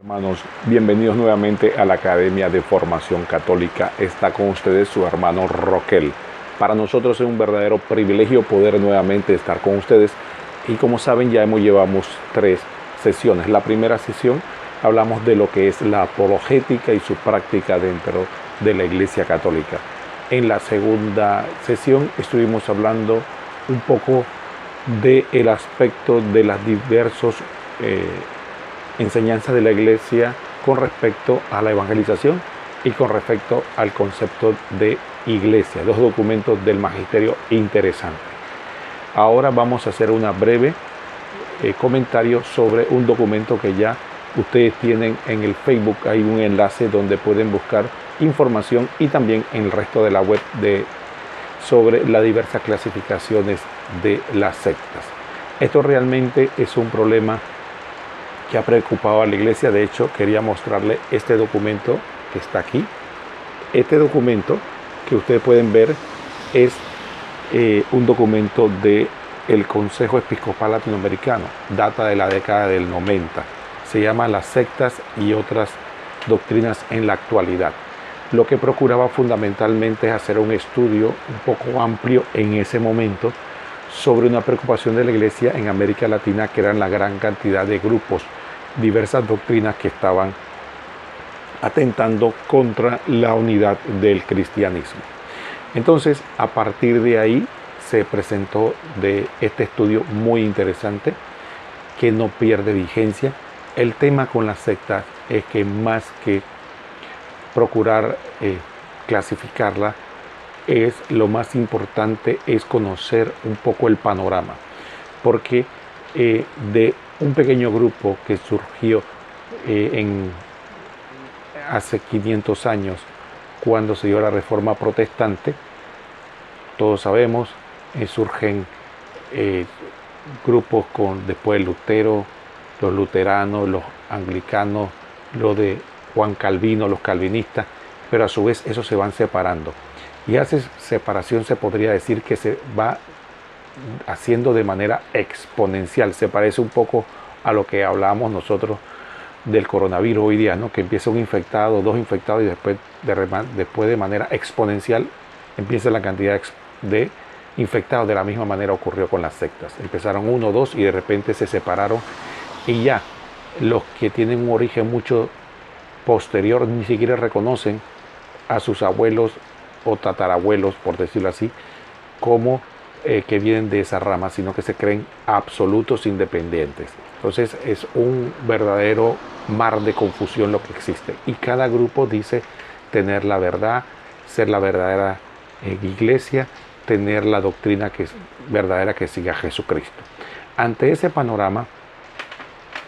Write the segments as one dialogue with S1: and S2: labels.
S1: Hermanos, bienvenidos nuevamente a la Academia de Formación Católica. Está con ustedes su hermano Roquel. Para nosotros es un verdadero privilegio poder nuevamente estar con ustedes. Y como saben, ya llevamos 3 sesiones. La primera sesión hablamos de lo que es la apologética y su práctica dentro de la Iglesia Católica. En la segunda sesión estuvimos hablando un poco del aspecto de las diversos enseñanzas de la Iglesia con respecto a la evangelización y con respecto al concepto de iglesia, 2 documentos del magisterio interesantes. Ahora vamos a hacer una breve comentario sobre un documento que ya ustedes tienen en el Facebook. Hay un enlace donde pueden buscar información y también en el resto de la web sobre las diversas clasificaciones de las sectas. Esto realmente es un problema que ha preocupado a la Iglesia. De hecho, quería mostrarle este documento que está aquí. Este documento que ustedes pueden ver es un documento del Consejo Episcopal Latinoamericano, data de la década del 90. Se llama Las sectas y otras doctrinas en la actualidad. Lo que procuraba fundamentalmente es hacer un estudio un poco amplio en ese momento sobre una preocupación de la Iglesia en América Latina, que eran la gran cantidad de grupos, diversas doctrinas que estaban atentando contra la unidad del cristianismo. Entonces, a partir de ahí se presentó de este estudio muy interesante que no pierde vigencia. El tema con las sectas es que más que procurar clasificarla, lo más importante es conocer un poco el panorama, porque de un pequeño grupo que surgió hace 500 años, cuando se dio la Reforma Protestante, todos sabemos, surgen grupos después de Lutero, los luteranos, los anglicanos, los de Juan Calvino, los calvinistas, pero a su vez esos se van separando. Y esa separación se podría decir que se va haciendo de manera exponencial. Se parece un poco a lo que hablábamos nosotros del coronavirus hoy día, ¿no? Que empieza un infectado, 2 infectados y después de manera exponencial empieza la cantidad de infectados. De la misma manera ocurrió con las sectas. Empezaron 1, 2 y de repente se separaron, y ya los que tienen un origen mucho posterior ni siquiera reconocen a sus abuelos o tatarabuelos, por decirlo así, como que vienen de esa rama, sino que se creen absolutos independientes. Entonces es un verdadero mar de confusión lo que existe, y cada grupo dice tener la verdad, ser la verdadera iglesia, tener la doctrina que es verdadera, que siga a Jesucristo. Ante ese panorama,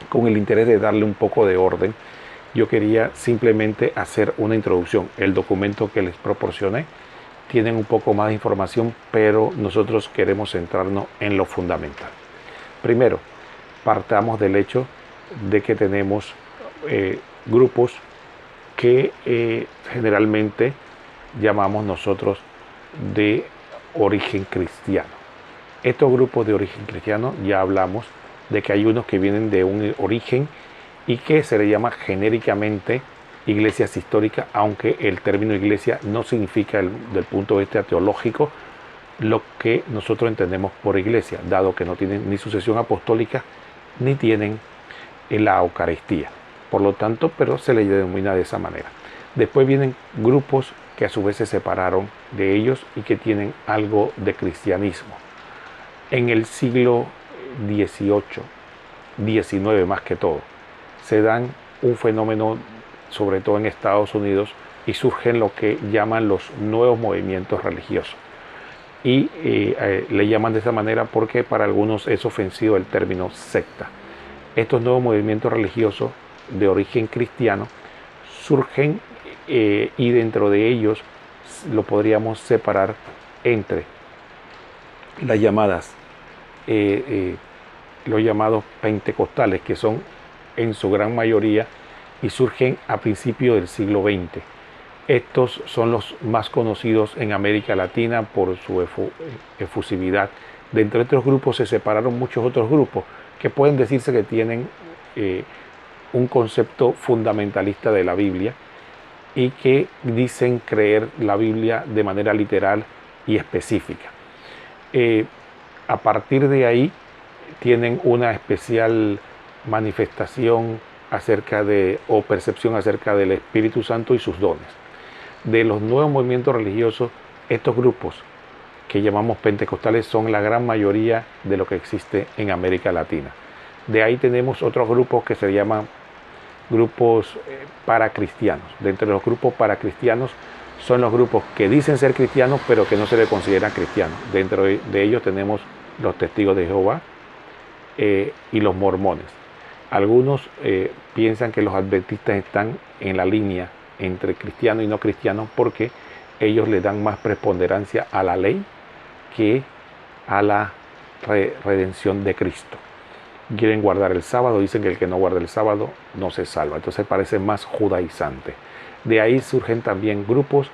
S1: con el interés de darle un poco de orden, yo quería simplemente hacer una introducción. El documento que les proporcioné tienen un poco más de información, pero nosotros queremos centrarnos en lo fundamental. Primero, partamos del hecho de que tenemos grupos que generalmente llamamos nosotros de origen cristiano. Estos grupos de origen cristiano, ya hablamos de que hay unos que vienen de un origen y que se le llama genéricamente iglesias históricas, aunque el término iglesia no significa del punto de vista teológico lo que nosotros entendemos por iglesia, dado que no tienen ni sucesión apostólica ni tienen la Eucaristía. Por lo tanto, pero se le denomina de esa manera. Después vienen grupos que a su vez se separaron de ellos y que tienen algo de cristianismo. En el siglo XVIII, XIX más que todo, se dan un fenómeno, sobre todo en Estados Unidos, y surgen lo que llaman los nuevos movimientos religiosos. Y le llaman de esa manera porque para algunos es ofensivo el término secta. Estos nuevos movimientos religiosos de origen cristiano surgen y dentro de ellos lo podríamos separar entre las llamadas los llamados pentecostales, que son en su gran mayoría y surgen a principios del siglo XX. Estos son los más conocidos en América Latina por su efusividad. Dentro de estos grupos se separaron muchos otros grupos que pueden decirse que tienen un concepto fundamentalista de la Biblia y que dicen creer la Biblia de manera literal y específica. A partir de ahí tienen una especial manifestación acerca de, o percepción acerca del Espíritu Santo y sus dones. De los nuevos movimientos religiosos, estos grupos que llamamos pentecostales son la gran mayoría de lo que existe en América Latina. De ahí tenemos otros grupos que se llaman grupos paracristianos. Dentro de los grupos paracristianos son los grupos que dicen ser cristianos pero que no se les consideran cristianos. Dentro de ellos tenemos los testigos de Jehová y los mormones. Algunos piensan que los adventistas están en la línea entre cristiano y no cristiano porque ellos le dan más preponderancia a la ley que a la redención de Cristo. Quieren guardar el sábado, dicen que el que no guarda el sábado no se salva. Entonces parece más judaizante. De ahí surgen también grupos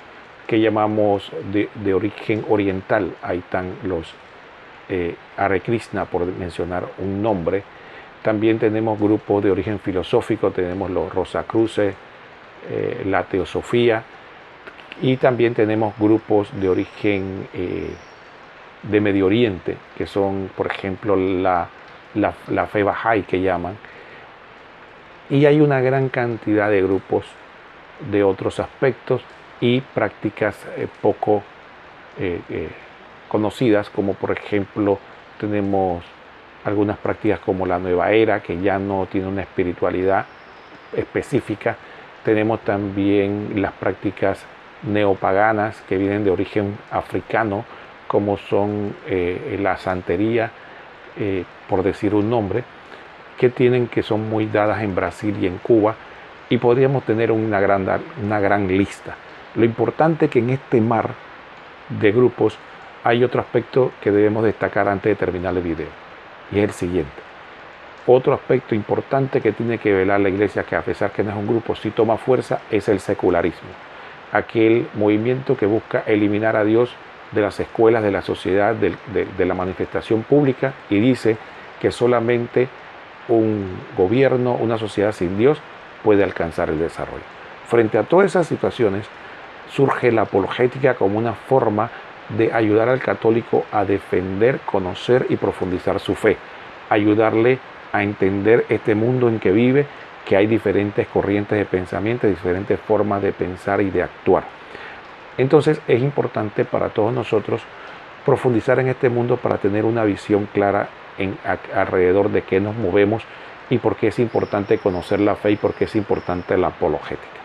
S1: que llamamos de origen oriental. Ahí están los Hare Krishna, por mencionar un nombre. También tenemos grupos de origen filosófico, tenemos los Rosacruces, la Teosofía, y también tenemos grupos de origen de Medio Oriente, que son, por ejemplo, la fe Bahá'í que llaman. Y hay una gran cantidad de grupos de otros aspectos y prácticas poco conocidas, como por ejemplo tenemos algunas prácticas como la Nueva Era, que ya no tiene una espiritualidad específica. Tenemos también las prácticas neopaganas que vienen de origen africano, como son la santería, por decir un nombre, que son muy dadas en Brasil y en Cuba, y podríamos tener una gran lista. Lo importante es que en este mar de grupos hay otro aspecto que debemos destacar antes de terminar el video, y es el siguiente. Otro aspecto importante que tiene que velar la iglesia, que a pesar que no es un grupo, sí toma fuerza, es el secularismo. Aquel movimiento que busca eliminar a Dios de las escuelas, de la sociedad, de la manifestación pública, y dice que solamente un gobierno, una sociedad sin Dios puede alcanzar el desarrollo. Frente a todas esas situaciones surge la apologética como una forma de ayudar al católico a defender, conocer y profundizar su fe, ayudarle a entender este mundo en que vive, que hay diferentes corrientes de pensamiento, diferentes formas de pensar y de actuar. Entonces es importante para todos nosotros profundizar en este mundo para tener una visión clara alrededor de qué nos movemos y por qué es importante conocer la fe y por qué es importante la apologética.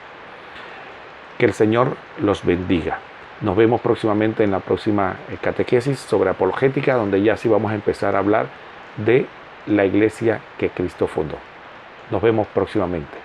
S1: Que el Señor los bendiga. Nos vemos próximamente en la próxima catequesis sobre apologética, donde ya sí vamos a empezar a hablar de la iglesia que Cristo fundó. Nos vemos próximamente.